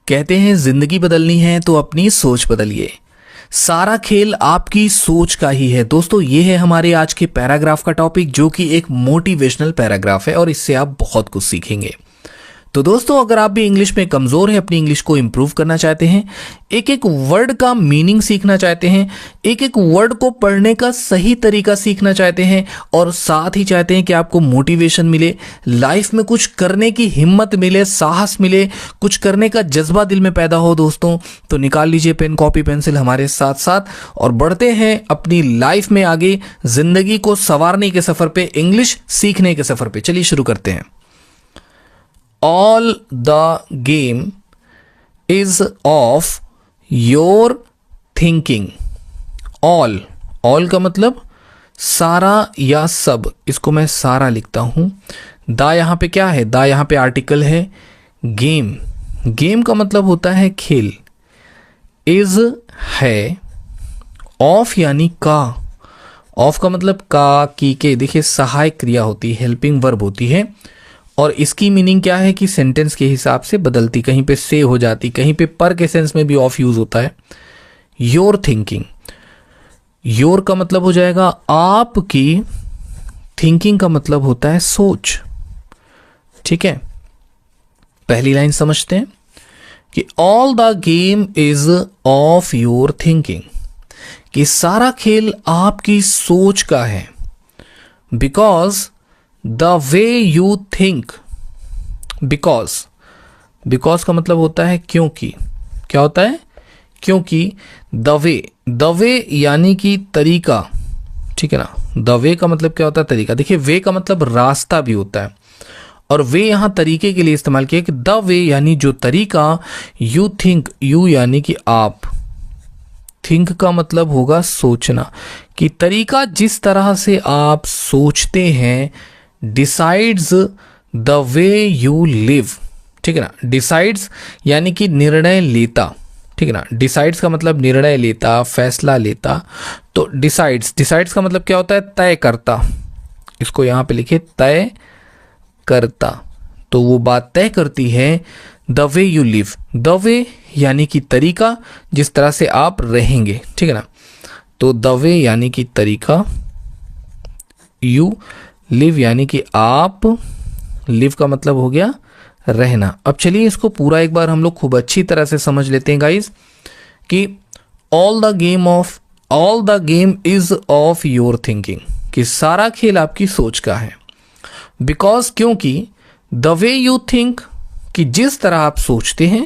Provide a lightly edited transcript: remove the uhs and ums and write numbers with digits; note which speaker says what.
Speaker 1: कहते हैं जिंदगी बदलनी है तो अपनी सोच बदलिए। सारा खेल आपकी सोच का ही है। दोस्तों ये है हमारे आज के पैराग्राफ का टॉपिक, जो कि एक मोटिवेशनल पैराग्राफ है और इससे आप बहुत कुछ सीखेंगे। तो दोस्तों अगर आप भी इंग्लिश में कमज़ोर हैं, अपनी इंग्लिश को इंप्रूव करना चाहते हैं, एक एक वर्ड का मीनिंग सीखना चाहते हैं, एक एक वर्ड को पढ़ने का सही तरीका सीखना चाहते हैं और साथ ही चाहते हैं कि आपको मोटिवेशन मिले, लाइफ में कुछ करने की हिम्मत मिले, साहस मिले, कुछ करने का जज्बा दिल में पैदा हो दोस्तों, तो निकाल लीजिए पेन कॉपी पेंसिल हमारे साथ साथ और बढ़ते हैं अपनी लाइफ में आगे, जिंदगी को संवारने के सफ़र पे, इंग्लिश सीखने के सफ़र पे। चलिए शुरू करते हैं। All the game is of your thinking. all का मतलब सारा या सब, इसको मैं सारा लिखता हूं। दा यहां पे क्या है? दा यहां पे आर्टिकल है। गेम का मतलब होता है खेल। इज है। ऑफ यानी का। ऑफ का मतलब का, की, के। देखिए सहायक क्रिया होती है, हेल्पिंग वर्ब होती है और इसकी मीनिंग क्या है कि सेंटेंस के हिसाब से बदलती, कहीं पे से हो जाती, कहीं पे पर के सेंस में भी ऑफ यूज होता है। योर थिंकिंग, योर का मतलब हो जाएगा आपकी, थिंकिंग का मतलब होता है सोच। ठीक है, पहली लाइन समझते हैं कि all the game is of your thinking, कि सारा खेल आपकी सोच का है। Because the way you think, because का मतलब होता है क्योंकि। क्या होता है? क्योंकि द वे यानी कि तरीका। ठीक है ना, द वे का मतलब क्या होता है? तरीका। देखिए वे का मतलब रास्ता भी होता है और वे यहां तरीके के लिए इस्तेमाल किया कि द वे यानी जो तरीका, यू थिंक, यू यानी कि आप, थिंक का मतलब होगा सोचना, कि तरीका जिस तरह से आप सोचते हैं decides the way you live. ठीक है ना, डिसाइड्स यानी कि निर्णय लेता। ठीक है ना, डिसाइड्स का मतलब निर्णय लेता, फैसला लेता। तो डिसाइड्स का मतलब क्या होता है? तय करता। इसको यहां पे लिखे, तय करता। तो वो बात तय करती है the way you live. The way यानी कि तरीका, जिस तरह से आप रहेंगे। ठीक है ना, तो द वे यानी कि तरीका, यू लिव यानी कि आप, लिव का मतलब हो गया रहना। अब चलिए इसको पूरा एक बार हम लोग खूब अच्छी तरह से समझ लेते हैं गाइस, कि all the game is of your thinking, कि सारा खेल आपकी सोच का है। बिकॉज क्योंकि द वे यू थिंक, कि जिस तरह आप सोचते हैं,